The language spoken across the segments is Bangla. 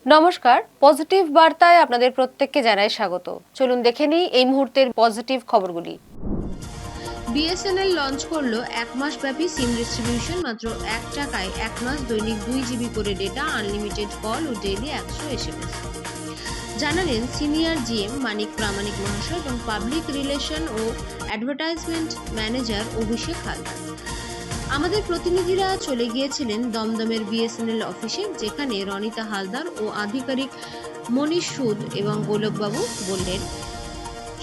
নমস্কার, পজিটিভ বার্তায় আপনাদের প্রত্যেককে জানাই স্বাগত। চলুন দেখে নিই এই মুহূর্তের পজিটিভ খবরগুলি। বিএসএনএল লঞ্চ করলো 1 মাস ব্যাপী সিম ডিস্ট্রিবিউশন। মাত্র 1 টাকায় 1 মাস দৈনিক 2 জিবি করে ডেটা, আনলিমিটেড কল ও ডেইলি 100 এসএমএস। জানালেন সিনিয়র জিএম মানিক প্রামাণিক মহাশয় এবং পাবলিক রিলেশন ও অ্যাডভার্টাইজমেন্ট ম্যানেজার অভিষেক হালদার। আমাদের প্রতিনিধিরা চলে গিয়েছিলেন দমদমের বিএসএনএল অফিসে, যেখানে রনিতা হালদার ও আধিকারিক মনীষ সুদ এবং গোলকবাবু বললেন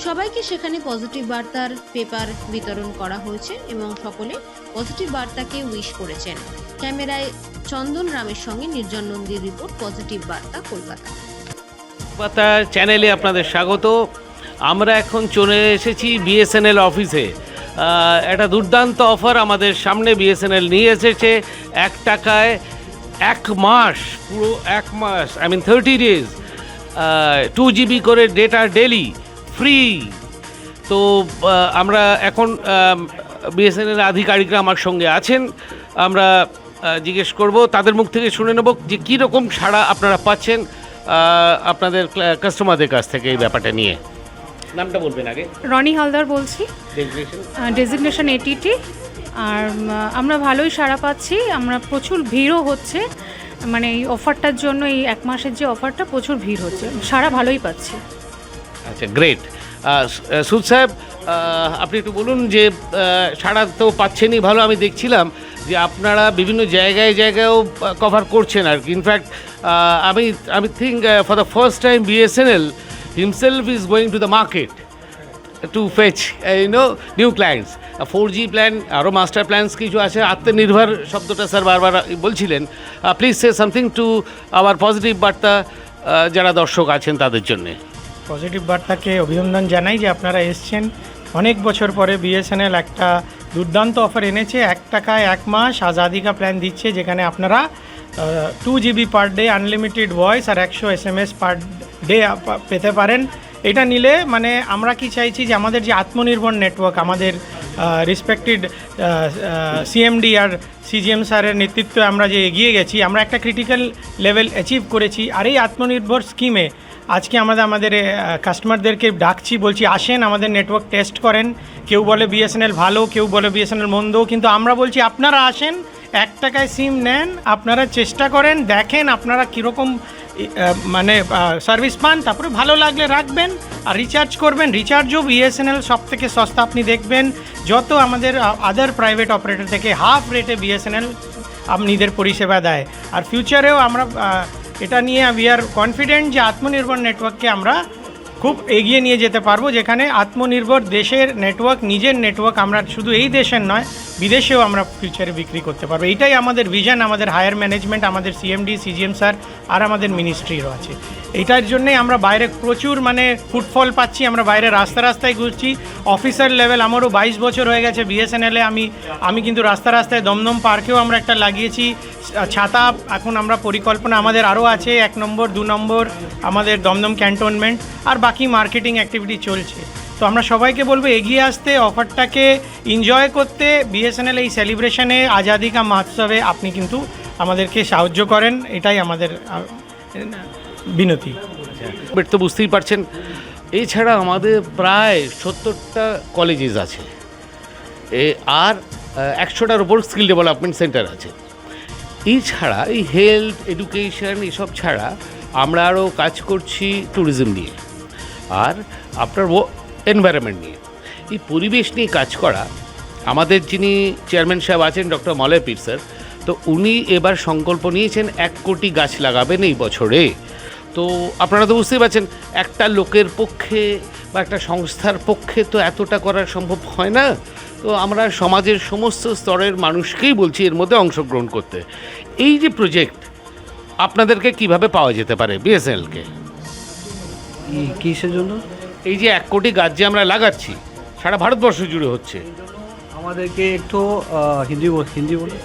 সবাইকে সেখানে পজিটিভ বার্তার পেপার বিতরণ করা হয়েছে এবং সকলে পজিটিভ বার্তাকে উইশ করেছেন। ক্যামেরায় চন্দন রামের সঙ্গে নির্জন নন্দীর রিপোর্ট, পজিটিভ বার্তা, কলকাতা। বার্তা চ্যানেলে আপনাদের স্বাগত। আমরা এখন চলে এসেছি বিএসএনএল অফিসে। একটা দুর্দান্ত অফার আমাদের সামনে বিএসএনএল নিয়ে এসেছে। 1 টাকায় 1 মাস, পুরো 1 মাস, 30 ডেজ, 2 জিবি করে ডেটা ডেলি ফ্রি। তো আমরা এখন বিএসএনএল আধিকারিকরা আমার সঙ্গে আছেন। আমরা জিজ্ঞেস করব, তাদের মুখ থেকে শুনে নেব যে কীরকম সাড়া আপনারা পাচ্ছেন আপনাদের কাস্টমারদের কাছ থেকে এই ব্যাপারটা নিয়ে। নামটা বলবেন আগে। রনি হালদার বলছি, ডেজিগনেশন এটিটি। আর আমরা ভালোই সাড়া পাচ্ছি, আমরা প্রচুর ভিড়ও হচ্ছে, মানে এই অফারটার জন্য, এই 1 মাসের যে অফারটা, প্রচুর ভিড় হচ্ছে, সাড়া ভালোই পাচ্ছি। আচ্ছা, গ্রেট। সুদ সাহেব, আপনি একটু বলুন যে সাড়া তো পাচ্ছেনই ভালো, আমি দেখছিলাম যে আপনারা বিভিন্ন জায়গায় জায়গায়ও কভার করছেন আর কি। ইনফ্যাক্ট আমি think for the first time BSNL himself is going to the market to fetch new clients. 4G plan, আরও মাস্টার প্ল্যান্স কিছু আছে। আত্মনির্ভর শব্দটা স্যার বারবার বলছিলেন। Please say something to our positive বার্তা, যারা দর্শক আছেন তাদের জন্যে। পজিটিভ বার্তাকে অভিনন্দন জানাই যে আপনারা এসছেন। অনেক বছর পরে বিএসএনএল একটা দুর্দান্ত অফার এনেছে। 1 টাকায় 1 মাস আজাদি কা প্ল্যান দিচ্ছে, যেখানে আপনারা 2 GB per day, unlimited voice আর 100 এসএমএস পার ডে পেতে পারেন। এটা নিলে মানে আমরা কি চাইছি যে আমাদের যে আত্মনির্ভর নেটওয়ার্ক, আমাদের রেসপেক্টেড সিএমডি আর সিজিএম স্যারের নেতৃত্বে আমরা যে এগিয়ে গেছি, আমরা একটা ক্রিটিক্যাল লেভেল অ্যাচিভ করেছি। আর এই আত্মনির্ভর স্কিমে আজকে আমাদের কাস্টমারদেরকে ডাকছি, বলছি আসেন আমাদের নেটওয়ার্ক টেস্ট করেন। কেউ বলে বিএসএনএল ভালো, কেউ বলে বিএসএনএল মন্দ, কিন্তু আমরা বলছি আপনারা আসেন, 1 টাকায় সিম নেন, আপনারা চেষ্টা করেন, দেখেন আপনারা কীরকম মানে সার্ভিস পান, তারপরে ভালো লাগলে রাখবেন আর রিচার্জ করবেন। রিচার্জও বিএসএনএল সব থেকে সস্তা। আপনি দেখবেন যত আমাদের আদার প্রাইভেট অপারেটর থেকে হাফ রেটে বিএসএনএল নিজের পরিষেবা দেয়। আর ফিউচারেও আমরা এটা নিয়ে উই আর কনফিডেন্ট যে আত্মনির্ভর নেটওয়ার্ককে আমরা খুব এগিয়ে নিয়ে যেতে পারবো, যেখানে আত্মনির্ভর দেশের নেটওয়ার্ক, নিজের নেটওয়ার্ক আমরা শুধু এই দেশের নয়, বিদেশেও আমরা ফিউচারে বিক্রি করতে পারবো। এইটাই আমাদের ভিশন, আমাদের হায়ার ম্যানেজমেন্ট, আমাদের সিএমডি, সিজিএম স্যার আর আমাদের মিনিস্ট্রিরও আছে। এইটার জন্যই আমরা বাইরে প্রচুর ফুটফল পাচ্ছি। আমরা বাইরে রাস্তায় ঘুরছি, অফিসার লেভেল। আমারও 22 বছর হয়ে গেছে বিএসএনএলে। আমি কিন্তু রাস্তায় দমদম পার্কেও আমরা একটা লাগিয়েছি ছাতা। এখন আমরা পরিকল্পনা আমাদের আরও আছে, 1 নম্বর 2 নম্বর আমাদের দমদম ক্যান্টনমেন্ট, আর বাকি মার্কেটিং অ্যাক্টিভিটি চলছে। তো আমরা সবাইকে বলবো এগিয়ে আসতে, অফারটাকে এনজয় করতে। বিএসএনএল এই সেলিব্রেশনে, আজাদি কা মহোৎসবে আপনি কিন্তু আমাদেরকে সাহায্য করেন, এটাই আমাদের বিনতি। বাট তো বুঝতেই পারছেন, এছাড়া আমাদের প্রায় 70টা কলেজেস আছে, আর 100টার উপর স্কিল ডেভেলপমেন্ট সেন্টার আছে। এছাড়া এই হেলথ, এডুকেশন এসব ছাড়া আমরা আরও কাজ করছি ট্যুরিজম নিয়ে আর আপনার এনভায়রনমেন্ট নিয়ে। এই পরিবেশ নিয়ে কাজ করা, আমাদের যিনি চেয়ারম্যান সাহেব আছেন ডক্টর মলয় পীর স্যার, তো উনি এবার সংকল্প নিয়েছেন 1 কোটি গাছ লাগাবেন এই বছরে। তো আপনারা তো বুঝতেই পারছেন, একটা লোকের পক্ষে বা একটা সংস্থার পক্ষে তো এতটা করা সম্ভব হয় না। তো আমরা সমাজের সমস্ত স্তরের মানুষকেই বলছি এর মধ্যে অংশগ্রহণ করতে। এই যে প্রজেক্ট, আপনাদেরকে কিভাবে পাওয়া যেতে পারে বিএসএনএলকে? কিসের জন্য? এই যে 1 কোটি গাছ যে আমরা লাগাচ্ছি, সারা ভারতবর্ষ জুড়ে হচ্ছে। আমাদেরকে একটু हिंदी बोलो।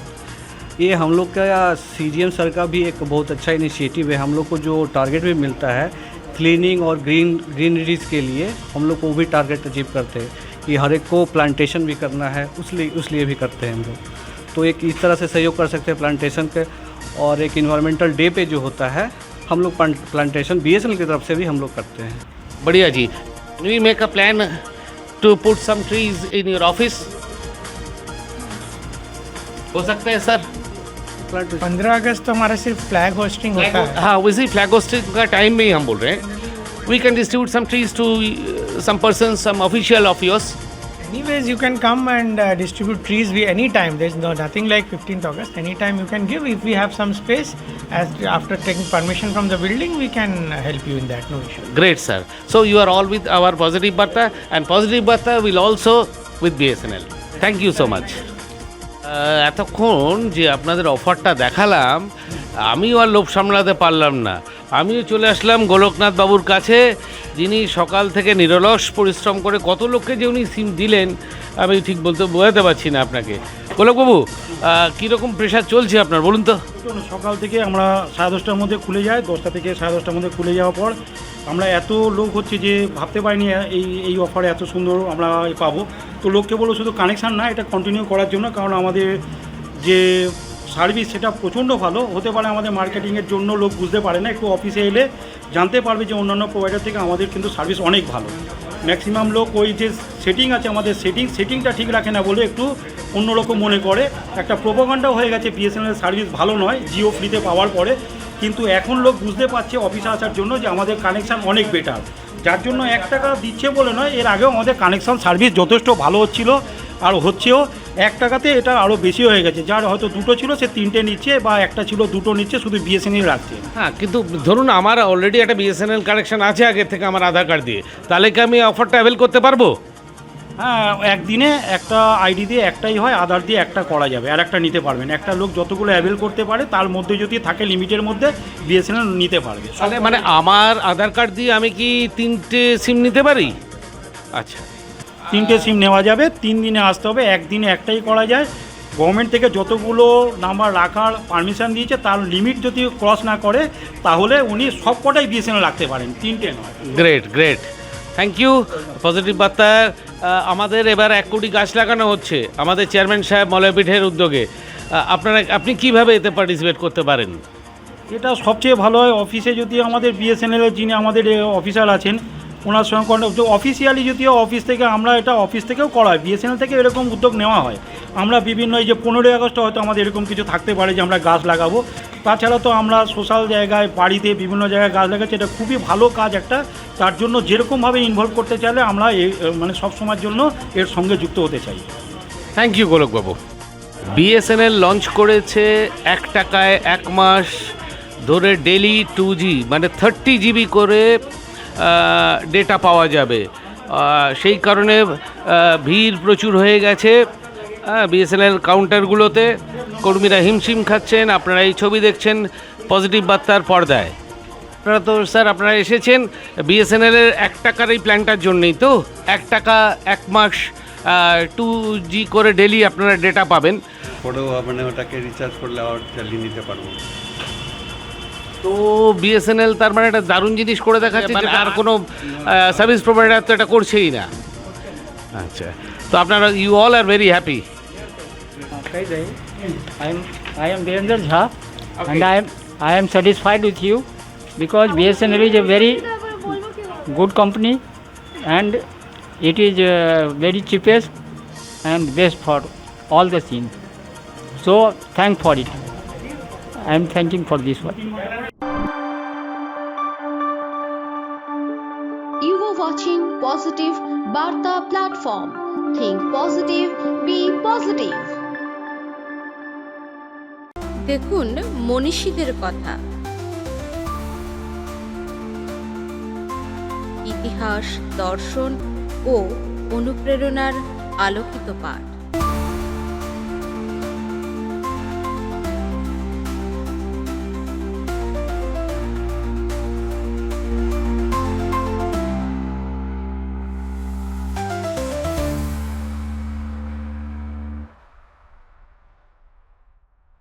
ये हम लोग का सीजीएम सर का भी एक बहुत अच्छा इनिशिएटिव है। हम लोग को जो टारगेट भी मिलता है क्लीनिंग और ग्रीनरीज के लिए, हम लोग को भी टारगेट अचीव करते हैं कि हर एक को प्लांटेशन भी करना है, उस लिए भी करते हैं हम लोग। तो एक इस तरह से सहयोग कर सकते हैं प्लांटेशन के। और एक इन्वायरमेंटल डे पे जो होता है, हम लोग प्लांटेशन BSNL की तरफ से भी हम लोग करते हैं। बढ़िया जी। We make a plan to put some trees in your office, हो सकता है सर? 15 अगस्त तो हमारा सिर्फ फ्लैग होस्टिंग होता है। हाँ, वैसे ही फ्लैग होस्टिंग का टाइम में ही हम बोल रहे हैं। We can distribute some trees to some person, some official of yours. Anyways, you can come and distribute trees any time. There's nothing like 15th August. Anytime you can give. If we have some space, after taking permission from the building, we can help you in that. No issue. Great, sir. So you are all with our Positive Barta, and Positive Barta will also with BSNL. Thank you so much. এতক্ষণ যে আপনাদের অফারটা দেখালাম, আমিও আর লোভ সামলাতে পারলাম না। আমিও চলে আসলাম গোলকনাথ বাবুর কাছে, যিনি সকাল থেকে নিরলস পরিশ্রম করে কত লোককে যে উনি সিম দিলেন আমি ঠিক বোঝাতে পারছি না আপনাকে। গোলকবাবু, কীরকম প্রেশার চলছে আপনার বলুন তো? সকাল থেকে আমরা 10:30টার মধ্যে খুলে যাই, 10টা থেকে 10:30টার মধ্যে খুলে যাওয়ার পর আমরা এত লোক হচ্ছে যে ভাবতে পারিনি এই অফারে এত সুন্দর আমরা পাবো। তো লোককে বলবো শুধু কানেকশান না, এটা কন্টিনিউ করার জন্য, কারণ আমাদের যে সার্ভিস সেটা প্রচণ্ড ভালো হতে পারে। আমাদের মার্কেটিংয়ের জন্য লোক বুঝতে পারে না, একটু অফিসে এলে জানতে পারবে যে অন্যান্য প্রোভাইডার থেকে আমাদের কিন্তু সার্ভিস অনেক ভালো। ম্যাক্সিমাম লোক ওই যে সেটিং আছে আমাদের সেটিংটা ঠিক রাখে না বলে একটু অন্যরকম মনে করে, একটা প্রোপাগান্ডাও হয়ে গেছে BSNL সার্ভিস ভালো নয় জিও ফ্রিতে পাওয়ার পরে। কিন্তু এখন লোক বুঝতে পারছে অফিসে আসার জন্য যে আমাদের কানেকশান অনেক বেটার, যার জন্য 1 টাকা দিচ্ছে বলে নয়, এর আগেও আমাদের কানেকশান সার্ভিস যথেষ্ট ভালো হচ্ছিল আর হচ্ছেও। 1 টাকাতে এটা আরও বেশি হয়ে গেছে, যার হয়তো 2টো ছিল সে 3টে নিচ্ছে, বা একটা ছিল 2টো নিচ্ছে, শুধু BSNL রাখছে। হ্যাঁ, কিন্তু ধরুন আমার অলরেডি একটা BSNL কানেকশন আছে আগের থেকে আমার আধার কার্ড দিয়ে, তাহলে কি আমি অফারটা অ্যাভেল করতে পারবো? হ্যাঁ, একদিনে একটা আইডি দিয়ে একটাই হয়, আধার দিয়ে একটা করা যাবে, আর একটা নিতে পারবেন। একটা লোক যতগুলো অ্যাভেল করতে পারে তার মধ্যে যদি থাকে লিমিটের মধ্যে BSNL নিতে পারবে। তাহলে মানে আমার আধার কার্ড দিয়ে আমি কি 3টে সিম নিতে পারি? আচ্ছা, 3টে সিম নেওয়া যাবে, 3 দিনে আসতে হবে, একদিনে একটাই করা যায়। গভর্নমেন্ট থেকে যতগুলো নাম্বার রাখার পারমিশন দিয়েছে তার লিমিট যদি ক্রস না করে তাহলে উনি সব কটাই BSNL রাখতে পারেন, 3টে নয়। Great great, thank you positive বার্তার। আমাদের এবার 1 কোটি গাছ লাগানো হচ্ছে আমাদের চেয়ারম্যান সাহেব মলয়পীঠের উদ্যোগে। আপনি কিভাবে এতে পার্টিসিপেট করতে পারেন? এটা সবচেয়ে ভালো হয় অফিসে যদি আমাদের BSNL এর যিনি আমাদের অফিসার আছেন ওনার সঙ্গে অফিসিয়ালি যদিও অফিস থেকে আমরা এটা অফিস থেকেও করা হয়, BSNL থেকে এরকম উদ্যোগ নেওয়া হয়। আমরা বিভিন্ন এই যে 15ই আগস্ট হয়তো আমাদের এরকম কিছু থাকতে পারে যে আমরা গাছ লাগাবো, তাছাড়া তো আমরা সোশ্যাল জায়গায় বাড়িতে বিভিন্ন জায়গায় গাছ লাগাচ্ছি, এটা খুবই ভালো কাজ একটা। তার জন্য যেরকমভাবে ইনভলভ করতে চাইলে আমরা মানে সব সময়ের জন্য এর সঙ্গে যুক্ত হতে চাই। থ্যাংক ইউ গোলকবাবু। BSNL লঞ্চ করেছে 1 টাকায় 1 মাস ধরে ডেলি 2G মানে 30 GB করে ডেটা পাওয়া যাবে। সেই কারণে ভিড় প্রচুর হয়ে গেছে BSNL কাউন্টারগুলোতে, কর্মীরা হিমশিম খাচ্ছেন। আপনারা এই ছবি দেখছেন পজিটিভ বার্তার পর্দায়। আপনারা তো স্যার আপনারা এসেছেন BSNL এর 1 টাকার এই প্ল্যানটার জন্যই তো, 1 টাকা 1 মাস 2G করে ডেলি আপনারা ডেটা পাবেন। পরেও মানে ওটাকে রিচার্জ করলে আর চালিয়ে নিতে পারবো। তো BSNL তার মানে একটা দারুণ জিনিস করে দেখাচ্ছে, মানে আর কোনো সার্ভিস প্রোভাইডার তো এটা করছেই না। আচ্ছা, তো আপনারা ইউ অল আর very happy. I am Virendra Jha, and I am satisfied with you because BSNL is a very good company and it is very cheapest and best for all the scene. So thank for it. I am thanking for this one. You were watching Positive Barta platform. Think positive, be positive. দেখুন মনীষীদের কথা, ইতিহাস, দর্শন ও অনুপ্রেরণার আলোকিত পাঠ।